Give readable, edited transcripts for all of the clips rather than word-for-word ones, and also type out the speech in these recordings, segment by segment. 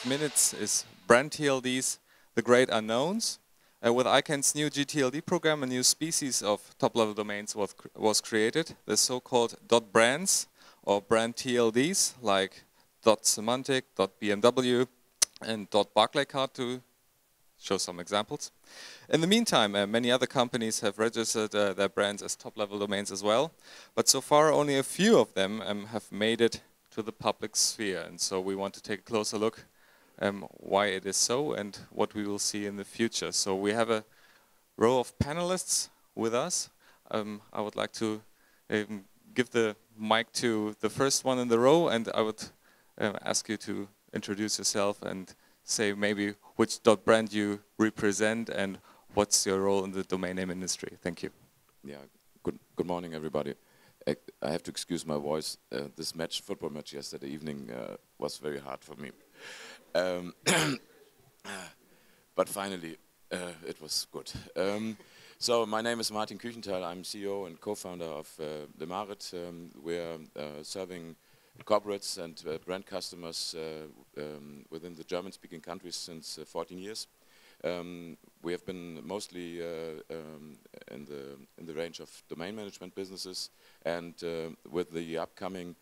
minutes is Brand TLDs, the great unknowns. With ICANN's new gTLD program, a new species of top-level domains was created, the so-called .brands or Brand TLDs, like .symantec, .bmw, and .barclaycard, to show some examples. In the meantime, many other companies have registered their brands as top-level domains as well, but so far only a few of them have made it to the public sphere, and so we want to take a closer look why it is so and what we will see in the future. So we have a row of panelists with us. I would like to give the mic to the first one in the row, and I would ask you to introduce yourself and say maybe which .brand you represent and what's your role in the domain name industry. Thank you. Yeah, good morning, everybody. I have to excuse my voice. This football match yesterday evening was very hard for me. But finally, it was good. So my name is Martin Küchenthal. I'm CEO and co-founder of the Marit. We're serving corporates and brand customers within the German-speaking countries since 14 years. We have been mostly in the range of domain management businesses, and with the upcoming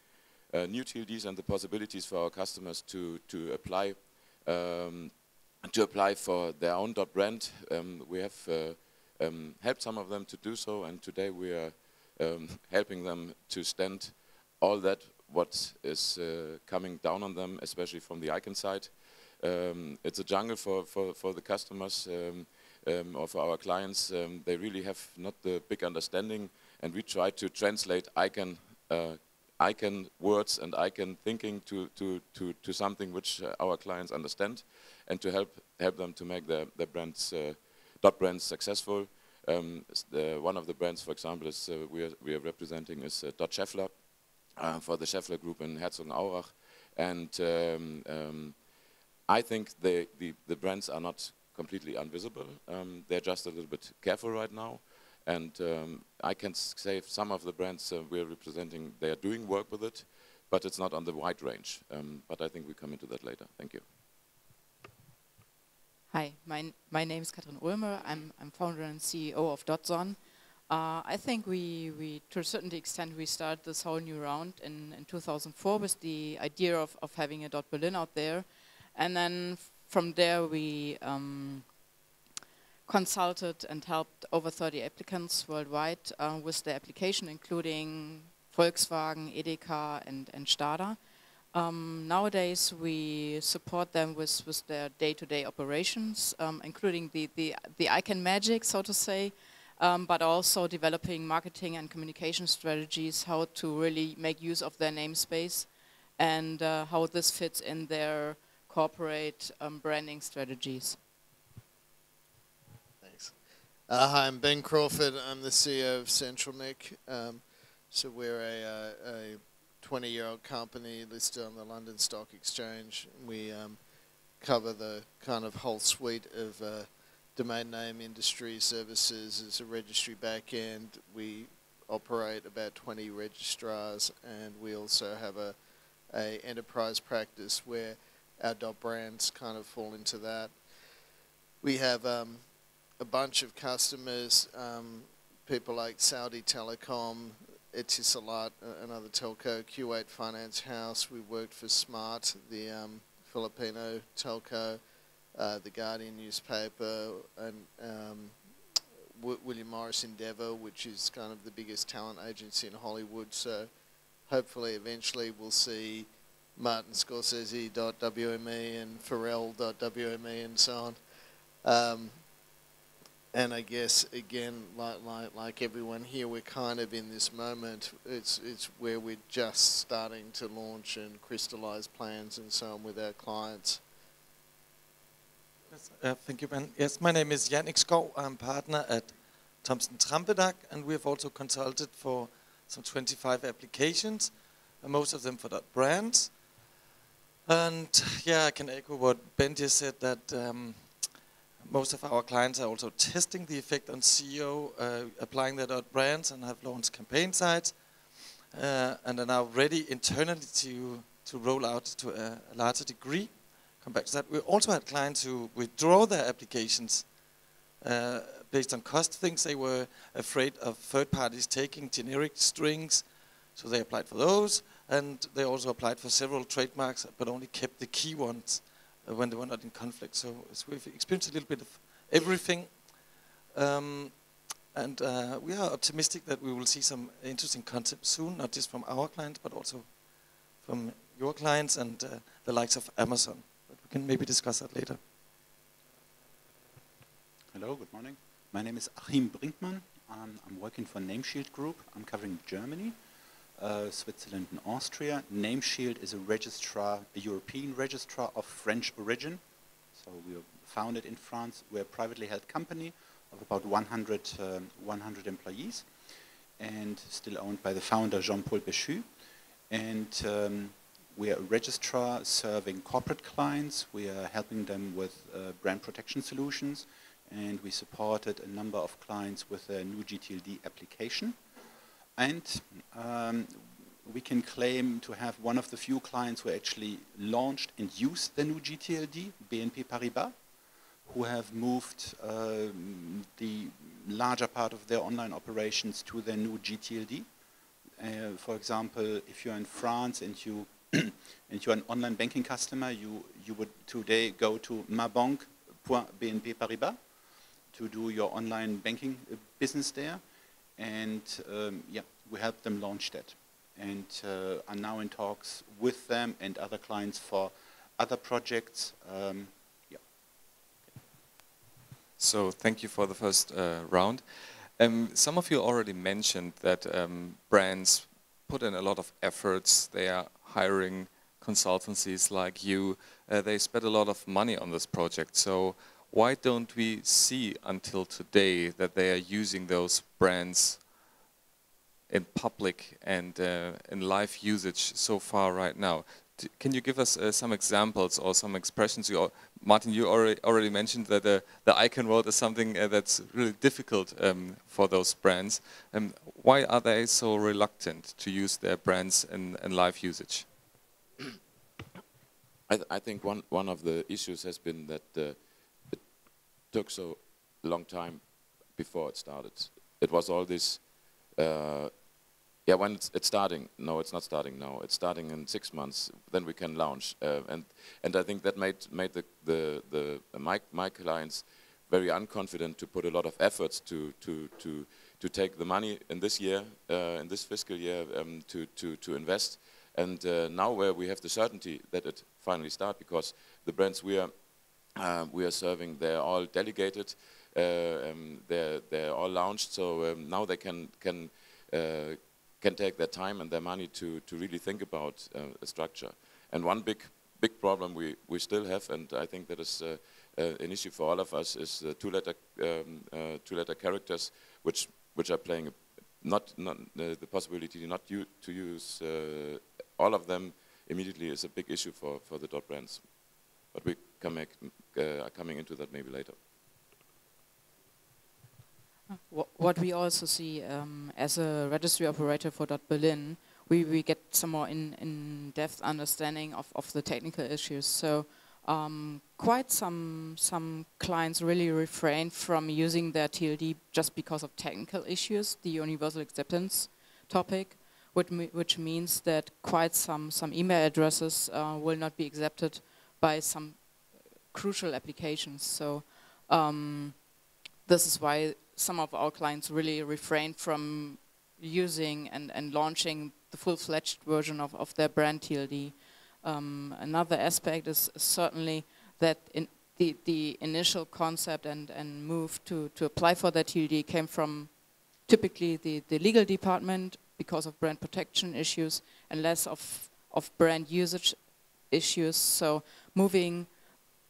new TLDs and the possibilities for our customers to apply for their own .brand, we have helped some of them to do so, and today we are helping them to stand all that what is coming down on them, especially from the ICANN side. It's a jungle for the customers or for our clients. They really have not the big understanding, and we try to translate ICANN words and ICANN thinking to something which our clients understand, and to help them to make their brands .brands successful. One of the brands, for example, is we are representing is .Scheffler for the Scheffler Group in Herzogenaurach, and I think the brands are not completely invisible. They're just a little bit careful right now, and I can say some of the brands we're representing, they are doing work with it, but it's not on the wide range. But I think we come into that later. Thank you. Hi, my name is Katrin Ulmer. I'm founder and CEO of Rootzone. I think we to a certain extent, we started this whole new round in 2004 with the idea of having a .Berlin out there. And then from there we consulted and helped over 30 applicants worldwide with their application, including Volkswagen, Edeka and Stada. Nowadays we support them with their day-to-day operations, including the ICANN magic, so to say, but also developing marketing and communication strategies, how to really make use of their namespace and how this fits in their corporate branding strategies. Thanks. Hi, I'm Ben Crawford. I'm the CEO of CentralNic. So we're a 20-year-old company listed on the London Stock Exchange. We cover the kind of whole suite of domain name industry services as a registry backend. We operate about 20 registrars, and we also have a enterprise practice where our .brands kind of fall into that. We have a bunch of customers, people like Saudi Telecom, Etisalat, another telco, Q8 Finance House. We worked for Smart, the Filipino telco, the Guardian newspaper, and William Morris Endeavour, which is kind of the biggest talent agency in Hollywood. So hopefully eventually we'll see Martin Scorsese.wme and Pharrell.wme and so on. And I guess, again, like everyone here, we're kind of in this moment. It's where we're just starting to launch and crystallize plans and so on with our clients. Yes, thank you, Ben. Yes, my name is Jannik Skov. I'm partner at Thomsen Trampedag, and we have also consulted for some 25 applications, and most of them for .brands. And yeah, I can echo what Ben just said, that most of our clients are also testing the effect on SEO, applying their .brands, and have launched campaign sites, and are now ready internally to roll out to a larger degree, come back to that. We also had clients who withdraw their applications based on cost things. They were afraid of third parties taking generic strings, so they applied for those, and they also applied for several trademarks, but only kept the key ones when they were not in conflict. So we've experienced a little bit of everything, and we are optimistic that we will see some interesting concepts soon, not just from our clients, but also from your clients and the likes of Amazon. But we can maybe discuss that later. Hello, good morning. My name is Achim Brinkmann. I'm working for Nameshield Group. I'm covering Germany, Switzerland and Austria. Nameshield is a registrar, a European registrar of French origin. So we were founded in France. We're a privately held company of about 100 employees and still owned by the founder Jean-Paul Béchu. And we are a registrar serving corporate clients. We are helping them with brand protection solutions, and we supported a number of clients with a new gTLD application. And we can claim to have one of the few clients who actually launched and used the new gTLD, BNP Paribas, who have moved the larger part of their online operations to their new gTLD. For example, if you're in France and you're an online banking customer, you would today go to mabank.bnp Paribas to do your online banking business there, and yeah, we helped them launch that, and are now in talks with them and other clients for other projects. Yeah. So thank you for the first round. Some of you already mentioned that brands put in a lot of efforts. They are hiring consultancies like you. They spent a lot of money on this project. So why don't we see until today that they are using those brands in public and in live usage so far right now? Can you give us some examples or some expressions? Martin, you already mentioned that the ICANN world is something that's really difficult for those brands. Why are they so reluctant to use their brands in live usage? I think one of the issues has been that it took so long time before it started. It was all this, yeah, when it's starting. No, it's not starting now. It's starting in 6 months. Then we can launch, and I think that made my clients very unconfident to put a lot of efforts to take the money in this year, in this fiscal year, to invest. And now where we have the certainty that it finally starts, because the brands we are serving, they're all delegated, they're all launched. So now they can take their time and their money to really think about a structure. And one big problem we still have, and I think that is an issue for all of us, is two-letter characters, which are playing the possibility not to use all of them immediately is a big issue for the dot brands. But we are coming into that maybe later. What we also see as a registry operator for .Berlin, we get some more in-depth understanding of the technical issues. So quite some clients really refrain from using their TLD just because of technical issues, the universal acceptance topic, which means that quite some email addresses will not be accepted by some crucial applications. So this is why some of our clients really refrain from using and launching the full-fledged version of their brand TLD. Another aspect is certainly that in the initial concept and move to apply for that TLD came from typically the legal department because of brand protection issues and less of brand usage issues. So moving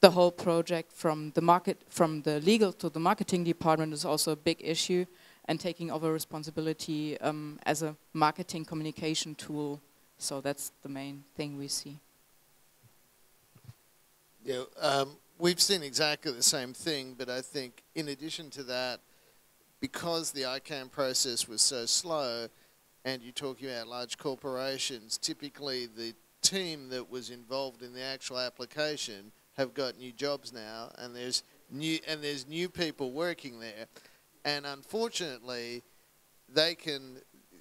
the whole project from the legal to the marketing department is also a big issue, and taking over responsibility as a marketing communication tool. So that's the main thing we see. Yeah, we've seen exactly the same thing, but I think in addition to that, because the ICANN process was so slow, and you're talking about large corporations, typically the team that was involved in the actual application have got new jobs now, and there's new people working there, and unfortunately,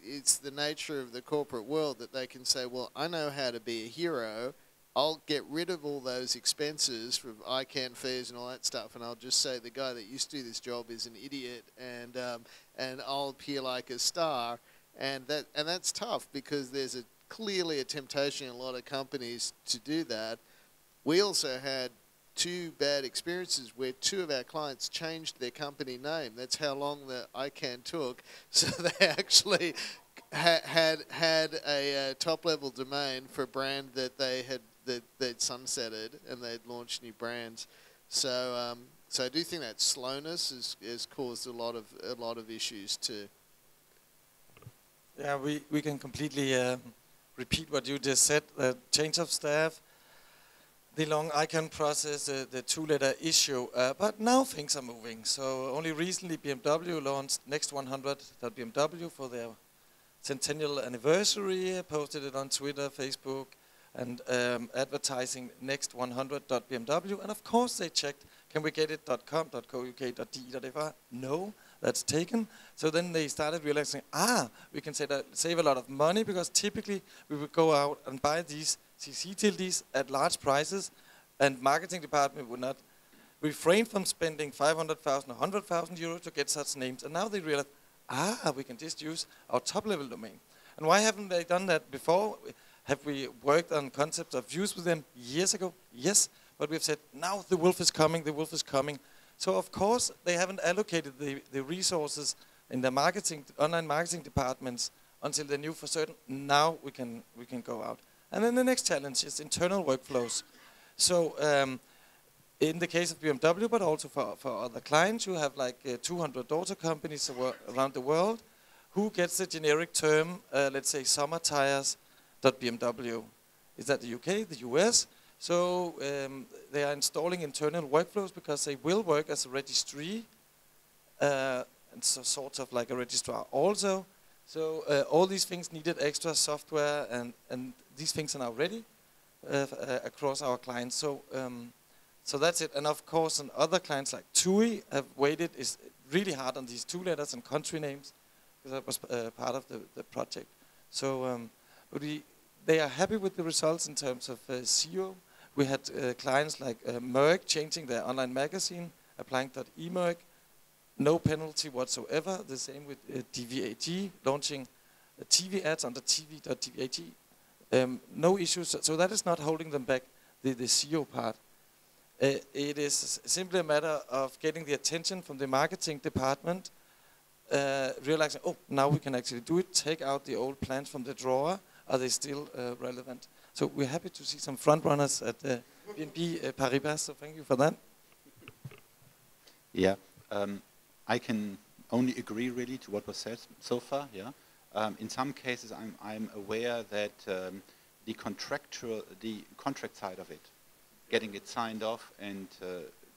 it's the nature of the corporate world that they can say, well, I know how to be a hero. I'll get rid of all those expenses from ICANN fees and all that stuff, and I'll just say the guy that used to do this job is an idiot, and I'll appear like a star, and that's tough because there's clearly a temptation in a lot of companies to do that. We also had 2 bad experiences where 2 of our clients changed their company name. That's how long the ICANN took. So they actually had a top-level domain for a brand that they'd sunsetted, and they'd launched new brands. So I do think that slowness has caused a lot of issues too. Yeah, we can completely repeat what you just said. The change of staff, the long ICANN process, the 2-letter issue, but now things are moving. So only recently BMW launched Next100.BMW for their centennial anniversary, posted it on Twitter, Facebook, and advertising Next100.BMW. And of course they checked, can we get it .com, .co.uk.de.fr? No, that's taken. So then they started realizing, we can save a lot of money, because typically we would go out and buy these gTLDs at large prices, and marketing department would not refrain from spending 500,000 or 100,000 euros to get such names. And now they realize, we can just use our top-level domain. And why haven't they done that before? Have we worked on concepts of views with them years ago? Yes, but we've said, now the wolf is coming, the wolf is coming. So of course, they haven't allocated the resources in the online marketing departments until they knew for certain, now we can go out. And then the next challenge is internal workflows. So in the case of BMW, but also for other clients, you have like 200 daughter companies around the world. Who gets the generic term, let's say summer tires.BMW? Is that the UK, the US? So they are installing internal workflows because they will work as a registry, and so sort of like a registrar also. So all these things needed extra software, and these things are now ready across our clients. So so that's it. And of course, and other clients like TUI have waited is really hard on these 2 letters and country names, because that was part of the project. So but they are happy with the results in terms of SEO. We had clients like Merck changing their online magazine, applying .emerc, no penalty whatsoever. The same with DVAG, launching TV ads under tv.dvag. No issues, so that is not holding them back, the SEO part. It is simply a matter of getting the attention from the marketing department, realizing, now we can actually do it, take out the old plans from the drawer. Are they still relevant? So we're happy to see some front runners at BNP Paribas, so thank you for that. Yeah, I can only agree really to what was said so far, yeah. In some cases I'm aware that the contract side of it, getting it signed off and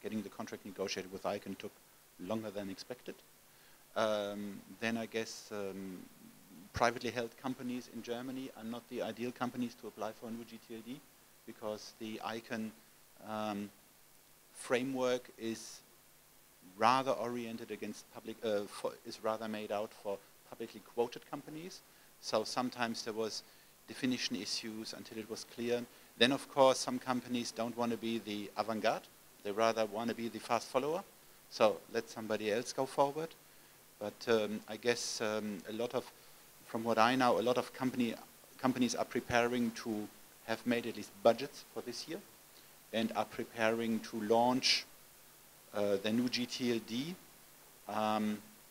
getting the contract negotiated with ICANN took longer than expected. Then I guess privately held companies in Germany are not the ideal companies to apply for a new gTLD, because the ICANN framework is rather oriented against public, is rather made out for publicly quoted companies. So sometimes there was definition issues until it was clear. Then of course some companies don't want to be the avant-garde, they rather want to be the fast follower. So let somebody else go forward. But I guess a lot of, from what I know, a lot of companies are preparing to have made at least budgets for this year and are preparing to launch the new gTLD,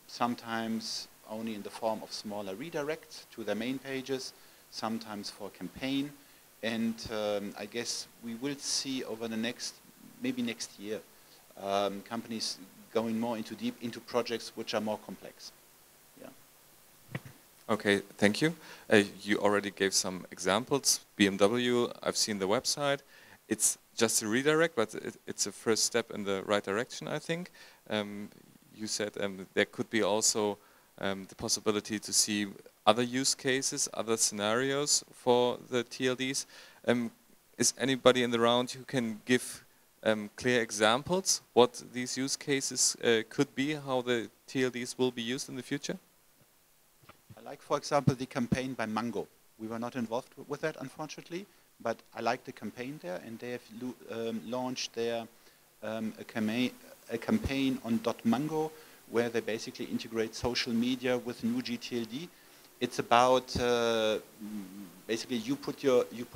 sometimes only in the form of smaller redirects to their main pages, sometimes for a campaign. And I guess we will see over the maybe next year, companies going more deep into projects which are more complex. Yeah. Okay, thank you. You already gave some examples. BMW, I've seen the website. It's just a redirect, but it's a first step in the right direction, I think. You said there could be also the possibility to see other use cases, other scenarios for the TLDs. Is anybody in the round who can give clear examples what these use cases could be, how the TLDs will be used in the future? I like, for example, the campaign by Mango. We were not involved with that, unfortunately, but I like the campaign there, and they have launched their a campaign on .mango, where they basically integrate social media with new gTLD. It's about basically you put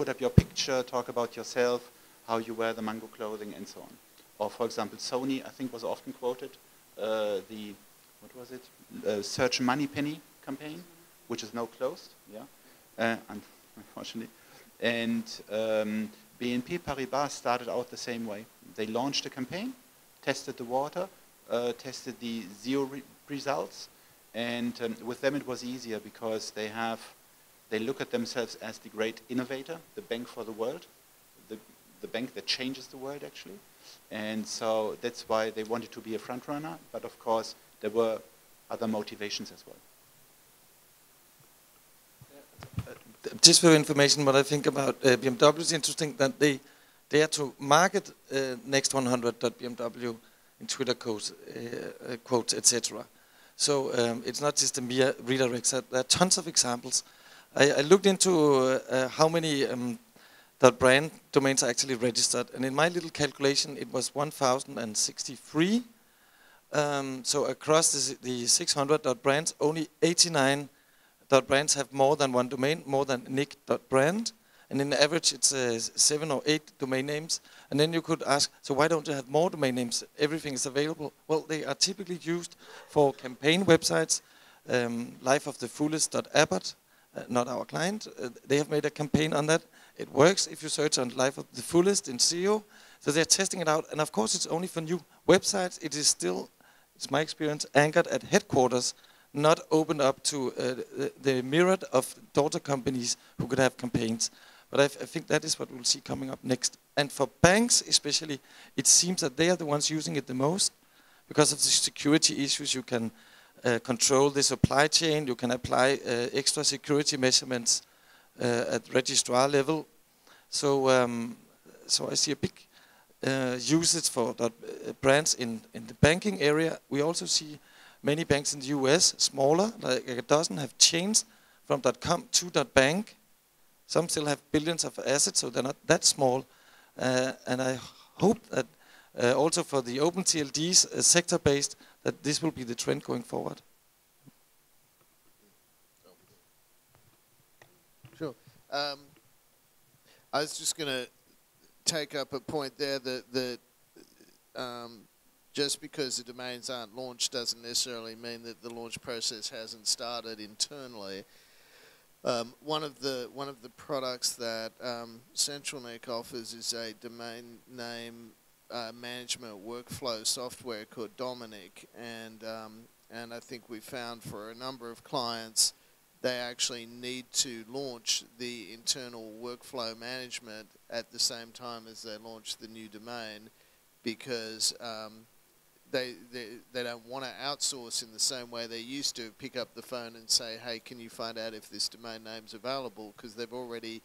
up your picture, talk about yourself, how you wear the Mango clothing, and so on. Or for example, Sony, I think, was often quoted the what was it? Search Moneypenny campaign, which is now closed. Yeah, unfortunately. And BNP Paribas started out the same way. They launched a campaign, tested the water, tested the zero results, and with them it was easier because they look at themselves as the great innovator, the bank for the world, the bank that changes the world actually. And so that's why they wanted to be a front runner, but of course there were other motivations as well. Just for information, what I think about BMW is interesting that they are to market next 100.bmw in Twitter quotes, etc. So it's not just a mere redirect. There are tons of examples. I looked into how many .brand domains are actually registered, and in my little calculation, it was 1,063. So across the 600 .brands, only 89 .brands have more than one domain, more than nick.brand, and in average it's 7 or 8 domain names. And then you could ask, so why don't you have more domain names? Everything is available. Well, they are typically used for campaign websites, lifeofthefullest.abbott, not our client. They have made a campaign on that. It works if you search on Life of the Fullest in SEO. So they're testing it out, and of course it's only for new websites. It is still, it's my experience, anchored at headquarters, not opened up to the myriad of daughter companies who could have campaigns. But I think that is what we'll see coming up next. And for banks especially, it seems that they are the ones using it the most because of the security issues. You can control the supply chain, you can apply extra security measurements at registrar level. So, so I see a big usage for brands in the banking area. We also see many banks in the US, smaller, like a dozen, have changed from .com to .bank. Some still have billions of assets, so they're not that small. And I hope that also for the open TLDs, sector-based, that this will be the trend going forward. Sure. I was just going to take up a point there that just because the domains aren't launched doesn't necessarily mean that the launch process hasn't started internally. One of the products that CentralNic offers is a domain name management workflow software called Dominic, and I think we found for a number of clients they actually need to launch the internal workflow management at the same time as they launch the new domain, because they don't want to outsource in the same way they used to, pick up the phone and say, hey, can you find out if this domain name's available, because they've already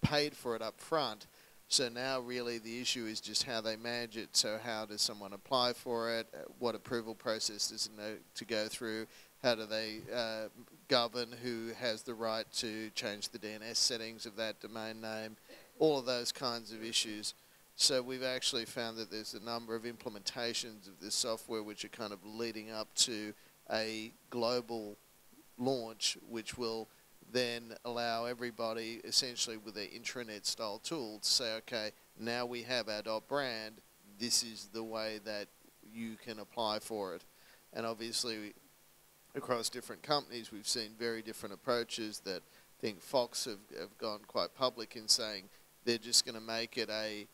paid for it up front. So now really the issue is just how they manage it. So how does someone apply for it? What approval process does it know to go through? How do they govern who has the right to change the DNS settings of that domain name? All of those kinds of issues. So we've actually found that there's a number of implementations of this software which are kind of leading up to a global launch, which will then allow everybody essentially with their intranet style tool to say, okay, now we have our .brand, this is the way that you can apply for it. And obviously across different companies we've seen very different approaches. That I think Fox have gone quite public in saying they're just going to make it a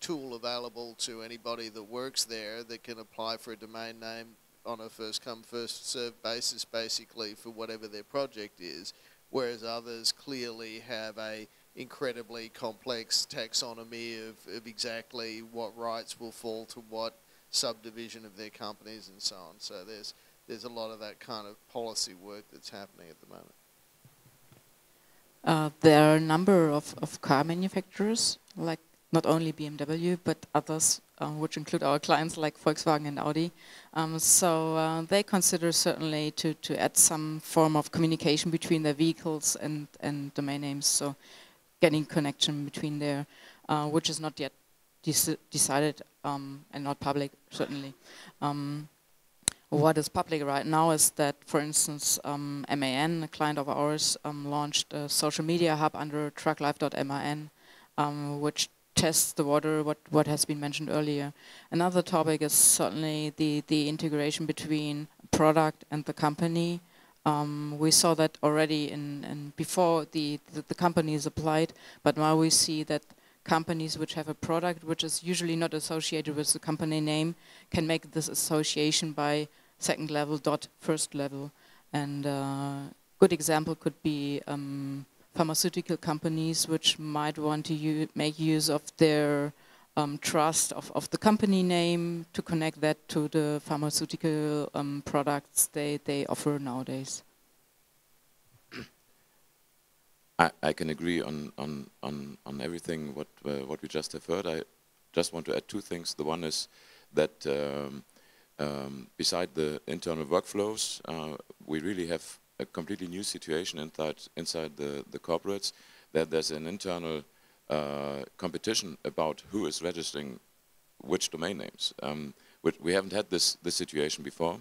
tool available to anybody that works there that can apply for a domain name on a first come first served basis basically for whatever their project is, whereas others clearly have a incredibly complex taxonomy of exactly what rights will fall to what subdivision of their companies and so on. So there's a lot of that kind of policy work that's happening at the moment. There are a number of car manufacturers like not only BMW, but others, which include our clients like Volkswagen and Audi. So they consider certainly to add some form of communication between their vehicles and domain names, so getting connection between there, which is not yet decided and not public, certainly. What is public right now is that, for instance, MAN, a client of ours, launched a social media hub under trucklife.man, which tests the water, what has been mentioned earlier. Another topic is certainly the integration between product and the company. We saw that already before the company is applied, but now we see that companies which have a product which is usually not associated with the company name can make this association by second level dot first level. And good example could be pharmaceutical companies which might want to make use of their trust of the company name to connect that to the pharmaceutical products they offer nowadays. I can agree on everything what we just have heard. I just want to add two things. The one is that beside the internal workflows, we really have a completely new situation inside the corporates, that there's an internal competition about who is registering which domain names. We haven't had this situation before,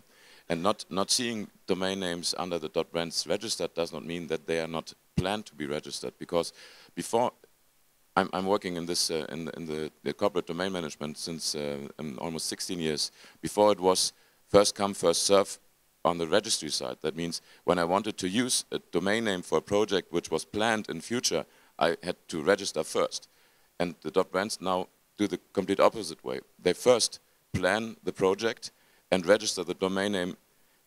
and not seeing domain names under the .brands registered does not mean that they are not planned to be registered, because before I'm working in this in the corporate domain management since almost 16 years. Before it was first come first serve on the registry side. That means when I wanted to use a domain name for a project which was planned in future, I had to register first. And the .brands now do the complete opposite way. They first plan the project and register the domain name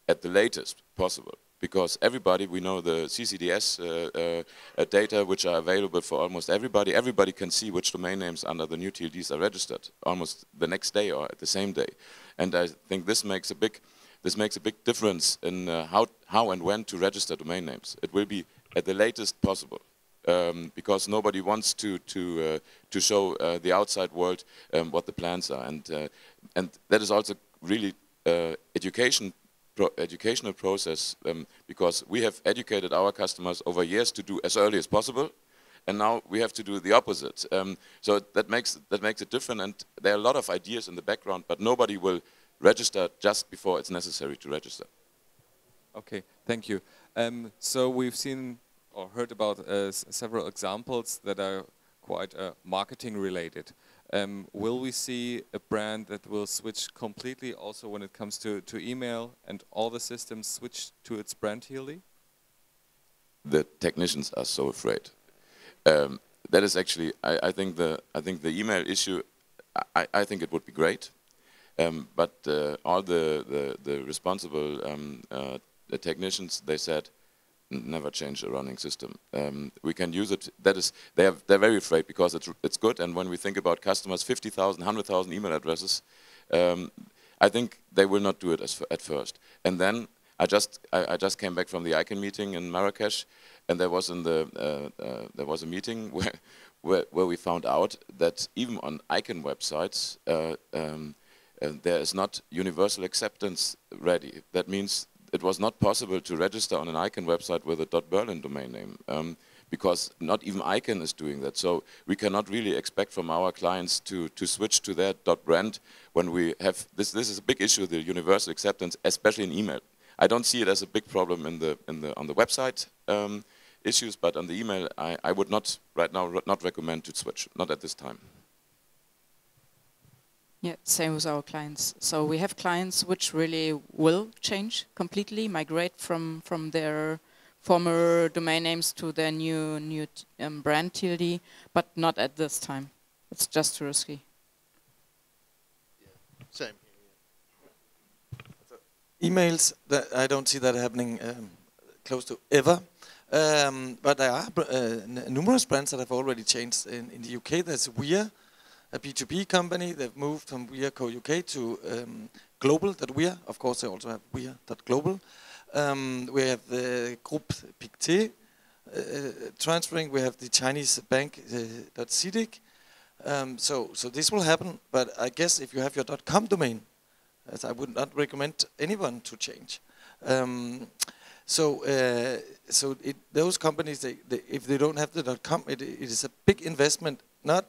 at the latest possible. Because everybody, we know the CCDS data which are available for almost everybody. Everybody can see which domain names under the new TLDs are registered almost the next day or at the same day. And I think this makes a big difference in how and when to register domain names. It will be at the latest possible, because nobody wants to show the outside world what the plans are, and that is also really educational process, because we have educated our customers over years to do as early as possible, and now we have to do the opposite. So that makes it different, and there are a lot of ideas in the background, but nobody will register just before it's necessary to register. Okay, thank you. So we've seen or heard about several examples that are quite marketing related. Will we see a brand that will switch completely also when it comes to email, and all the systems switch to its brand TLD? The technicians are so afraid. That is actually, I think the email issue, I think it would be great, but all the responsible the technicians, they said, never change the running system. We can use it. That is, they're very afraid, because it's good. And when we think about customers, 50,000, 100,000 email addresses, I think they will not do it at first. And then I just came back from the ICANN meeting in Marrakesh, and there was a meeting where we found out that even on ICANN websites there is not universal acceptance ready. That means it was not possible to register on an ICANN website with a .berlin domain name, because not even ICANN is doing that. So we cannot really expect from our clients to switch to their .brand when we have this. This is a big issue, the universal acceptance, especially in email. I don't see it as a big problem on the website issues, but on the email, I would not right now not recommend to switch, not at this time. Yeah, same with our clients. So we have clients which really will change completely, migrate from their former domain names to their new brand TLD, but not at this time. It's just too risky. Same. Emails, I don't see that happening close to ever. But there are numerous brands that have already changed in the UK. There's Weir, a B2B company. They've moved from Weir Co UK to global.weir. Of course, they also have weir.global. We have the Group Pictet transferring. We have the Chinese bank .CITIC. So this will happen, but I guess if you have your .com domain, as I would not recommend anyone to change. Those companies, if they don't have the .com, it is a big investment, not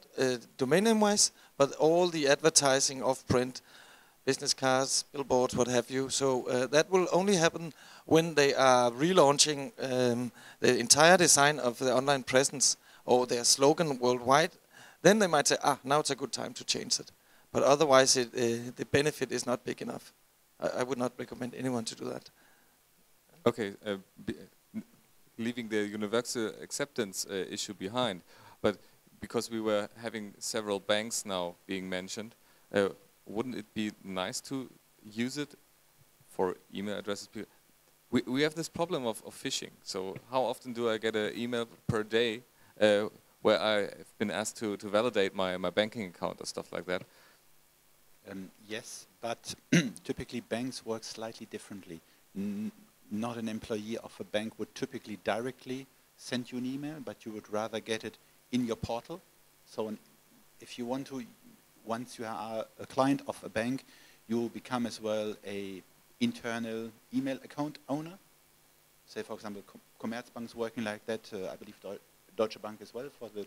domain name-wise, but all the advertising of print, business cards, billboards, what have you. So that will only happen when they are relaunching the entire design of the online presence or their slogan worldwide. Then they might say, now it's a good time to change it. But otherwise, the benefit is not big enough. I would not recommend anyone to do that. Okay, leaving the universal acceptance issue behind, but because we were having several banks now being mentioned, wouldn't it be nice to use it for email addresses? We have this problem of phishing. So how often do I get an email per day where I've been asked to validate my banking account or stuff like that? Yes, but typically banks work slightly differently. Not an employee of a bank would typically directly send you an email, but you would rather get it in your portal. So if you want to, once you are a client of a bank, you will become as well a internal email account owner. Say, for example, Commerzbank's working like that. I believe Deutsche Bank as well for the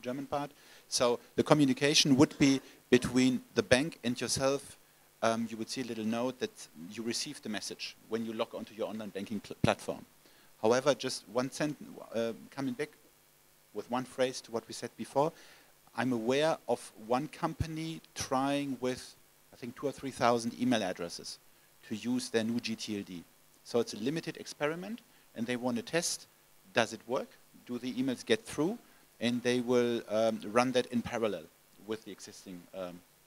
German part. So the communication would be between the bank and yourself. You would see a little note that you received the message when you log onto your online banking platform. However, just one sentence, coming back with one phrase to what we said before, I'm aware of one company trying with, I think, 2,000 or 3,000 email addresses to use their new gTLD. So it's a limited experiment, and they want to test, does it work? Do the emails get through? And they will run that in parallel with the existing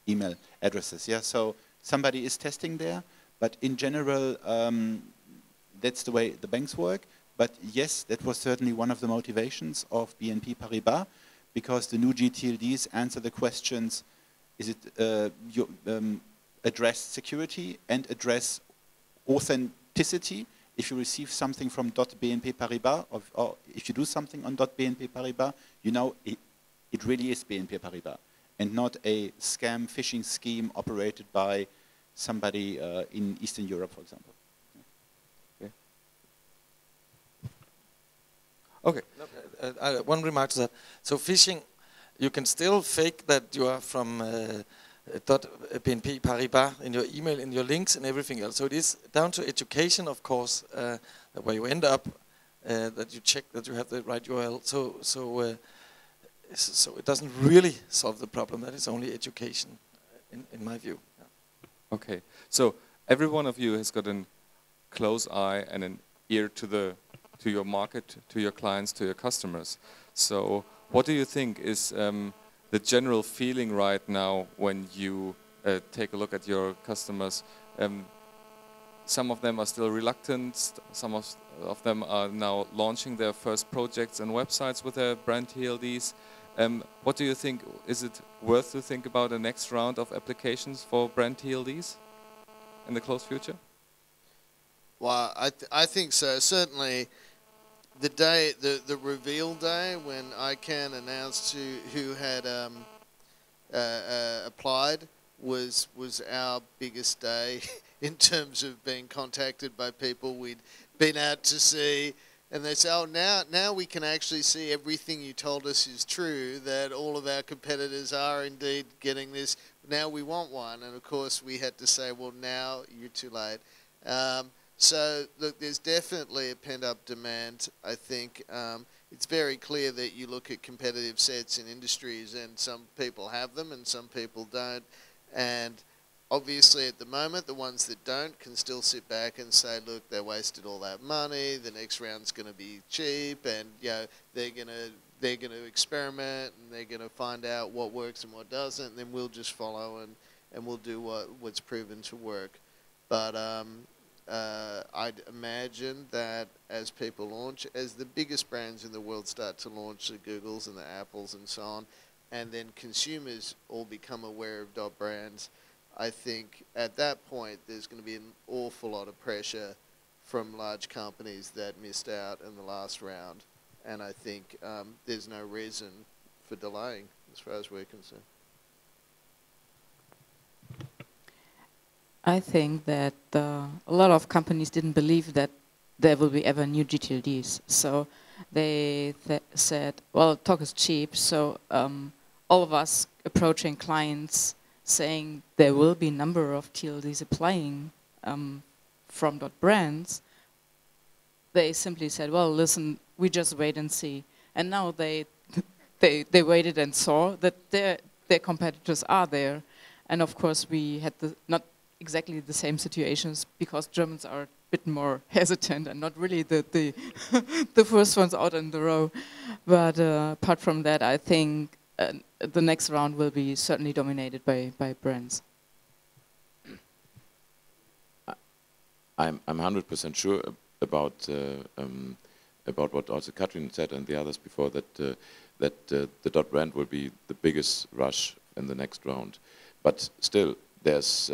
email addresses. Yeah, so somebody is testing there, but in general, that's the way the banks work. But yes, that was certainly one of the motivations of BNP Paribas, because the new gTLDs answer the questions, is it address security and address authenticity? If you receive something from .BNP Paribas, or if you do something on .BNP Paribas, you know it really is BNP Paribas, and not a scam phishing scheme operated by somebody in Eastern Europe, for example. Okay. One remark to that. So phishing, you can still fake that you are from BNP Paribas in your email, in your links and everything else. So it is down to education, of course, where you end up, that you check that you have the right URL. So it doesn't really solve the problem. That is only education, in my view. Yeah. Okay. So every one of you has got a close eye and an ear to your market, to your clients, to your customers. So what do you think is the general feeling right now when you take a look at your customers? Some of them are still reluctant, some of them are now launching their first projects and websites with their brand TLDs. What do you think, is it worth to think about a next round of applications for brand TLDs in the close future? Well, I think so. Certainly, the day, the reveal day when ICANN announced who had applied was our biggest day in terms of being contacted by people we'd been out to see, and they say, oh, now we can actually see everything you told us is true, that all of our competitors are indeed getting this. Now we want one, and of course we had to say, well, now you're too late. So, look, there's definitely a pent-up demand. I think it's very clear that you look at competitive sets in industries and some people have them and some people don't. And obviously at the moment, the ones that don't can still sit back and say, look, they wasted all that money, the next round's going to be cheap, and they're going to experiment and they're going to find out what works and what doesn't, and then we'll just follow and we'll do what's proven to work. But I'd imagine that as people launch, as the biggest brands in the world start to launch, the Googles and the Apples and so on, and then consumers all become aware of .brands, I think at that point there's going to be an awful lot of pressure from large companies that missed out in the last round, and I think there's no reason for delaying. as far as we're concerned. I think that a lot of companies didn't believe that there will be ever new gTLDs. So they said, well, talk is cheap. So all of us approaching clients saying there will be a number of TLDs applying from .brands, they simply said, well, listen, we just wait and see. And now they waited and saw that their competitors are there. And of course, we had not exactly the same situations because Germans are a bit more hesitant and not really the the first ones out in the row. But apart from that, I think the next round will be certainly dominated by brands. I'm 100% sure about what also Katrin said and the others before, that the .brand will be the biggest rush in the next round. But still, there's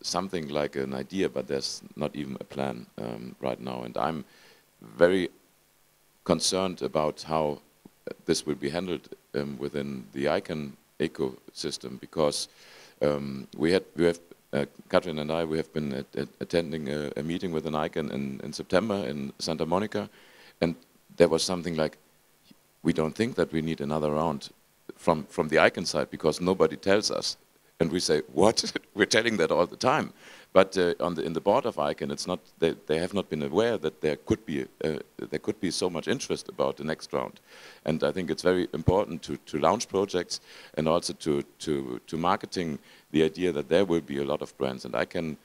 something like an idea, but there's not even a plan right now. And I'm very concerned about how this will be handled within the ICANN ecosystem, because we have Katrin and I, we have been attending a meeting with an ICANN in September in Santa Monica, and there was something like, we don't think that we need another round from the ICANN side because nobody tells us. And we say, what? We're telling that all the time. But in the board of ICANN, it's not. They have not been aware that there could be so much interest about the next round. And I think it's very important to launch projects and also to marketing the idea that there will be a lot of brands. And I can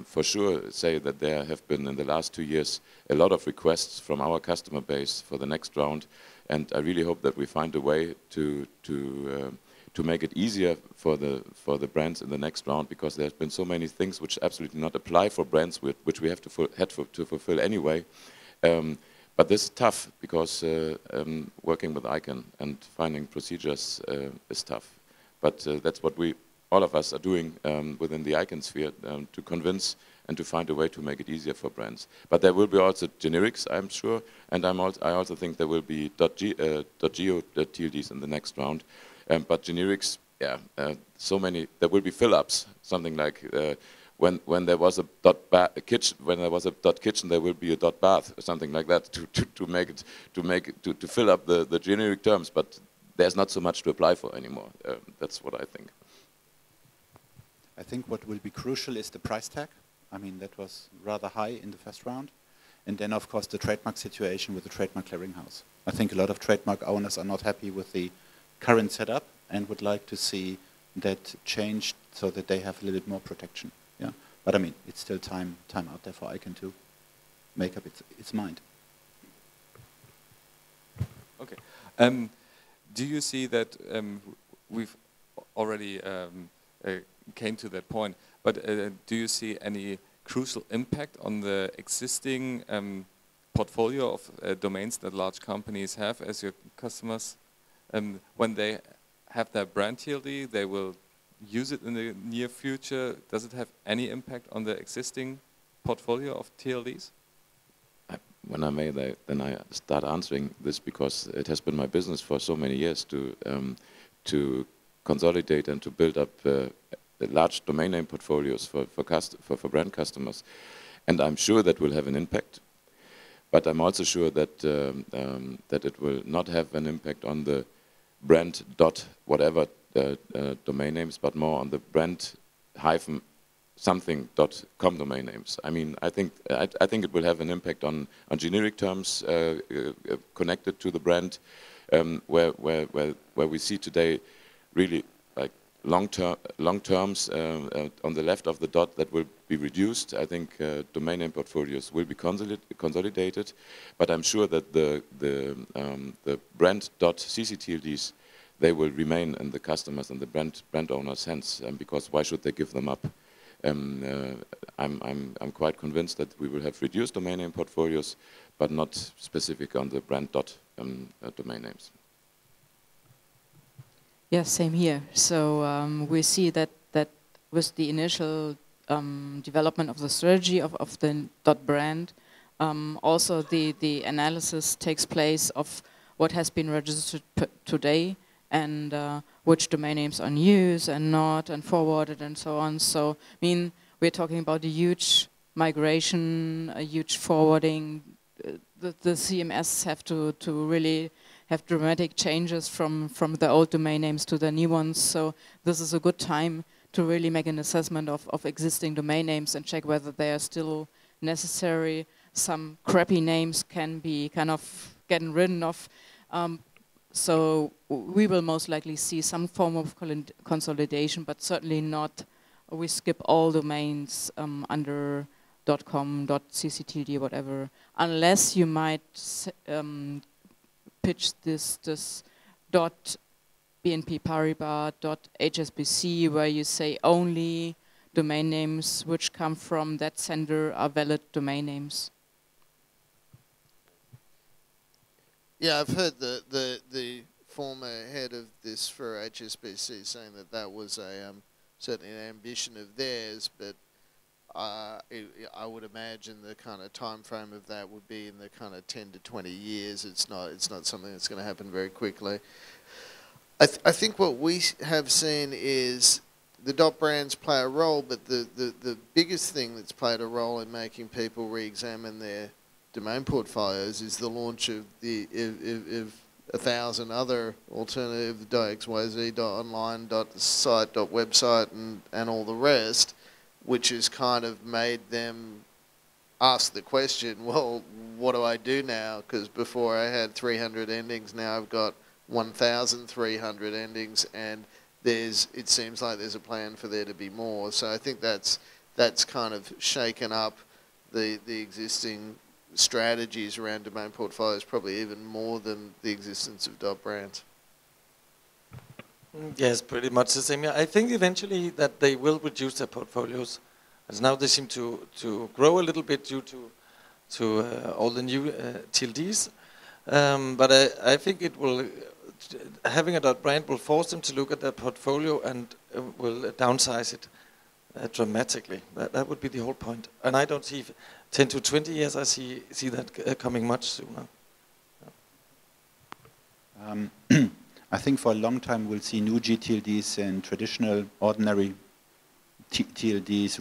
for sure say that there have been in the last 2 years a lot of requests from our customer base for the next round. And I really hope that we find a way to make it easier for the brands in the next round, because there's been so many things which absolutely not apply for brands which we have to fulfill anyway. But this is tough because working with ICANN and finding procedures is tough. But that's what all of us are doing within the ICANN sphere to convince and to find a way to make it easier for brands. But there will be also generics, I'm sure, and I also think there will be .gTLDs in the next round. But generics, yeah, so many. There will be fill-ups. Something like when there was a kitchen, when there was a .kitchen, there will be a .bath, or something like that, to fill up the generic terms. But there's not so much to apply for anymore. That's what I think. I think what will be crucial is the price tag. I mean, that was rather high in the first round. And then, of course, the trademark situation with the trademark clearinghouse. I think a lot of trademark owners are not happy with the current setup and would like to see that changed so that they have a little bit more protection. Yeah, but I mean, it's still time out there for ICANN to make up its mind. Okay. Do you see that we've already came to that point, but do you see any crucial impact on the existing portfolio of domains that large companies have as your customers? When they have their brand TLD, they will use it in the near future. Does it have any impact on the existing portfolio of TLDs? When I may, then I start answering this, because it has been my business for so many years to consolidate and to build up large domain name portfolios for brand customers, and I'm sure that will have an impact. But I'm also sure that that it will not have an impact on the brand whatever domain names, but more on the brand -something.com domain names. I mean, I think it will have an impact on generic terms connected to the brand, where we see today really like long terms on the left of the dot that will be reduced. I think domain name portfolios will be consolidated, but I'm sure that the brand.ccTLDs, they will remain in the customers and the brand owners' hands, because why should they give them up? I'm quite convinced that we will have reduced domain name portfolios, but not specific on the brand domain names. Yeah, same here. So we see that with the initial development of the strategy of the .brand, also the analysis takes place of what has been registered today, and which domain names are in use and not, and forwarded and so on. So, I mean, we're talking about a huge migration, a huge forwarding. The CMS have to really have dramatic changes from the old domain names to the new ones. So this is a good time to really make an assessment of existing domain names and check whether they are still necessary. Some crappy names can be kind of getting rid of. So we will most likely see some form of consolidation, but certainly not we skip all domains under .com, .cctld, whatever, unless you might pitch this .bnp Paribas, .hsbc, where you say only domain names which come from that sender are valid domain names. Yeah, I've heard the former head of this for HSBC saying that was a certainly an ambition of theirs, but I would imagine the kind of time frame of that would be in the kind of 10 to 20 years. It's not something that's going to happen very quickly. I think what we have seen is the .brands play a role, but the biggest thing that's played a role in making people re-examine their domain portfolios is the launch of 1,000 other alternative .xyz, .online, .site, .website, and all the rest, which has kind of made them ask the question, well, what do I do now? Because before I had 300 endings, now I've got 1,300 endings, and it seems like there's a plan for there to be more. So I think that's kind of shaken up the existing strategies around domain portfolios, probably even more than the existence of .brands. Yes, pretty much the same. Yeah, I think eventually that they will reduce their portfolios, as now they seem to grow a little bit due to all the new TLDs. But I think it will, having a .brand will force them to look at their portfolio and will downsize it dramatically. That would be the whole point. And I don't see 10 to 20 years. I see that coming much sooner. I think for a long time we'll see new gTLDs and traditional ordinary TLDs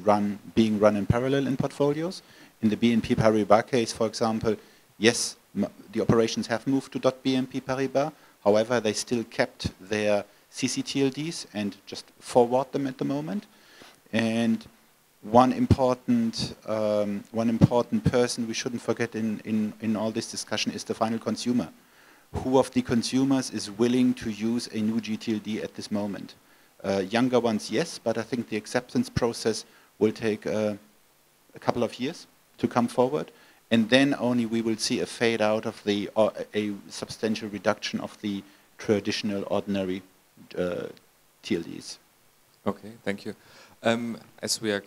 being run in parallel in portfolios. In the BNP Paribas case, for example, yes, the operations have moved to .bnp Paribas. However, they still kept their ccTLDs and just forward them at the moment. And one important person we shouldn't forget in all this discussion is the final consumer. Who of the consumers is willing to use a new gTLD at this moment? Younger ones, yes, but I think the acceptance process will take a couple of years to come forward, and then only we will see a fade out of a substantial reduction of the traditional ordinary TLDs. Okay, thank you. As we are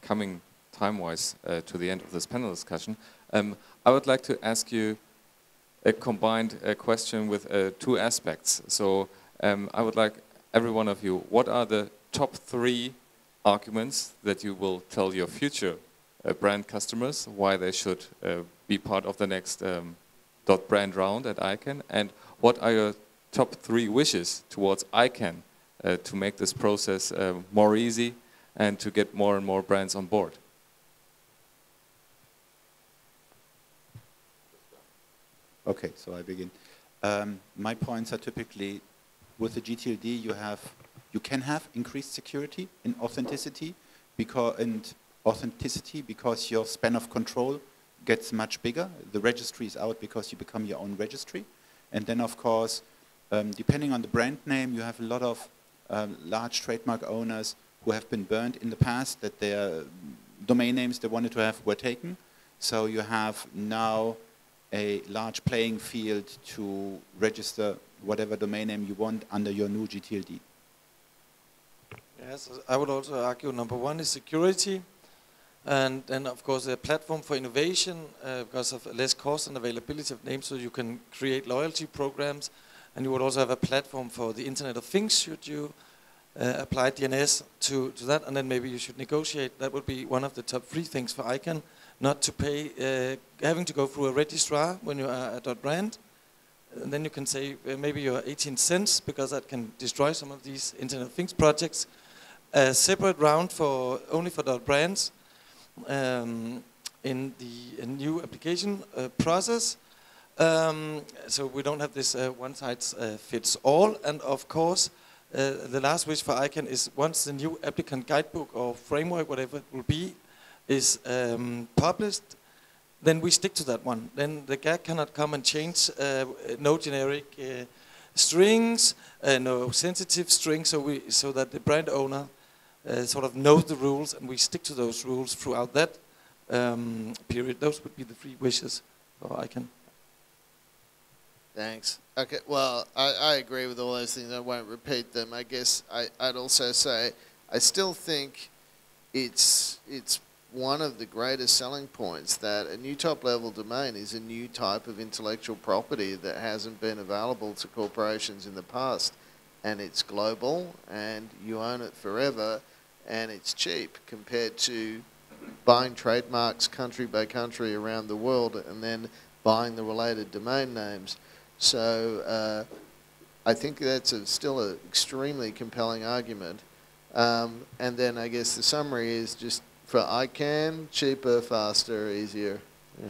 coming time-wise to the end of this panel discussion, I would like to ask you a combined question with two aspects. So I would like every one of you, what are the top 3 arguments that you will tell your future brand customers why they should be part of the next .brand round at ICANN, and what are your top 3 wishes towards ICANN to make this process more easy and to get more and more brands on board? Okay, so I begin. My points are typically, with the gTLD, you can have increased security and authenticity because your span of control gets much bigger. The registry is out because you become your own registry. And then, of course, depending on the brand name, you have a lot of large trademark owners who have been burned in the past that their domain names they wanted to have were taken. So you have now a large playing field to register whatever domain name you want under your new gTLD. Yes, I would also argue number 1 is security, and then of course a platform for innovation because of less cost and availability of names, so you can create loyalty programs, and you would also have a platform for the Internet of Things should you apply DNS to that, and then maybe you should negotiate. That would be one of the top 3 things for ICANN, not to pay, having to go through a registrar when you are at .brand, And then you can say maybe you're 18 cents, because that can destroy some of these Internet of Things projects. A separate round for only for the brands in the new application process. So we don't have this one size fits all. And of course, the last wish for ICANN is once the new applicant guidebook or framework, whatever it will be, is published, then we stick to that one. Then the GAC cannot come and change no generic strings, no sensitive strings, so that the brand owner sort of knows the rules, and we stick to those rules throughout that period. Those would be the 3 wishes for ICANN. Thanks. Okay, well, I agree with all those things. I won't repeat them. I guess I'd also say I still think it's one of the greatest selling points that a new top-level domain is a new type of intellectual property that hasn't been available to corporations in the past. And it's global, and you own it forever, and it's cheap compared to buying trademarks country by country around the world and then buying the related domain names. So I think that's still an extremely compelling argument. And then I guess the summary is just for ICANN, cheaper, faster, easier. Yeah.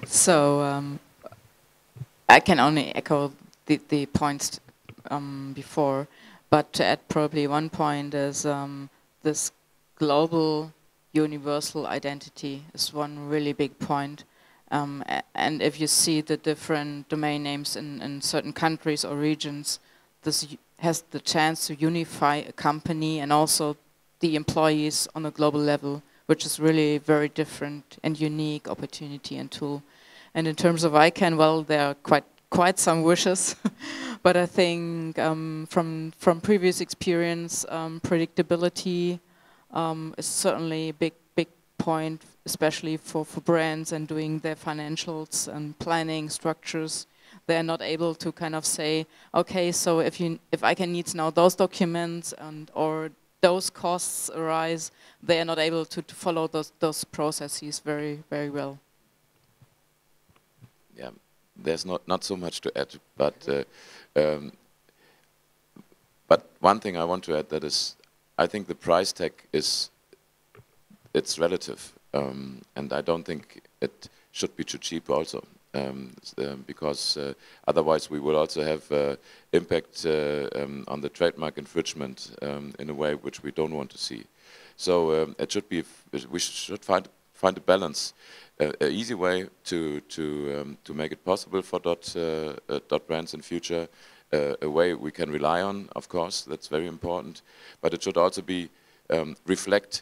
So I can only echo the points before, but to add probably one point is this global universal identity is one really big point. And if you see the different domain names in certain countries or regions, this has the chance to unify a company and also the employees on a global level, which is really very different and unique opportunity and tool. And in terms of ICANN, well, there are quite some wishes, but I think from previous experience, predictability is certainly a big point, especially for brands and doing their financials and planning structures. They're not able to kind of say, okay, so if ICANN needs now those documents or those costs arise, they are not able to follow those processes very well. Yeah, there's not so much to add, but one thing I want to add, that is, I think the price tag it's relative, and I don't think it should be too cheap also, because otherwise we will also have impact on the trademark infringement in a way which we don't want to see. So it should be, we should find a balance, an easy way to make it possible for dot brands in future, a way we can rely on, of course, that's very important, but it should also be reflect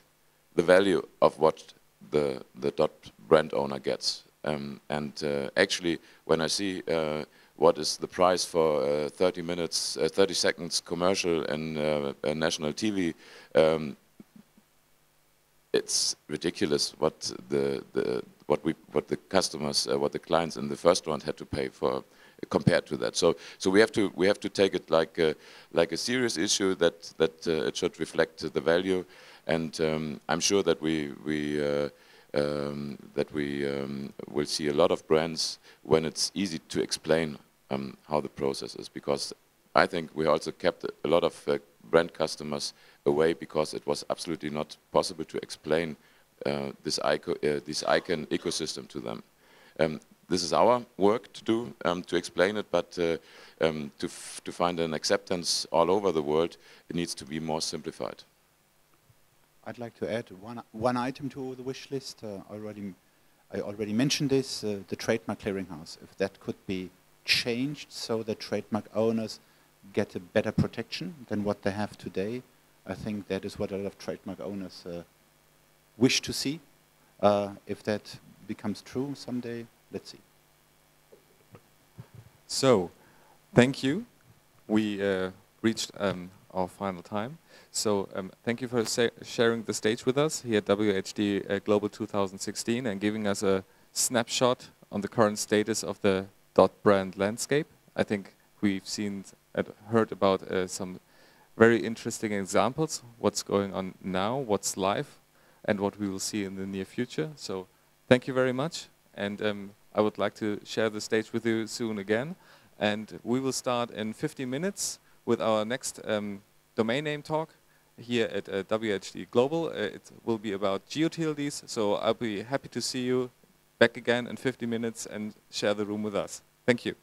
the value of what the dot brand owner gets. Actually, when I see what is the price for 30 seconds commercial and national TV, it's ridiculous what the customers, what the clients in the first round had to pay for compared to that. So we have to take it like a serious issue that it should reflect the value, and I'm sure that we will see a lot of brands when it's easy to explain how the process is, because I think we also kept a lot of brand customers away because it was absolutely not possible to explain this ICANN ecosystem to them. This is our work to do, to explain it, but to find an acceptance all over the world, it needs to be more simplified. I'd like to add one item to the wish list. I already mentioned this, the trademark clearinghouse. If that could be changed so that trademark owners get a better protection than what they have today, I think that is what a lot of trademark owners wish to see. If that becomes true someday, let's see. So, thank you. We reached our final time. So thank you for sharing the stage with us here at WHD.global 2016 and giving us a snapshot on the current status of the .brand landscape. I think we've seen and heard about some very interesting examples, what's going on now, what's live, and what we will see in the near future. So thank you very much, and I would like to share the stage with you soon again. And we will start in 15 minutes with our next domain name talk here at WHD.global. It will be about gTLDs, so I'll be happy to see you back again in 50 minutes and share the room with us. Thank you.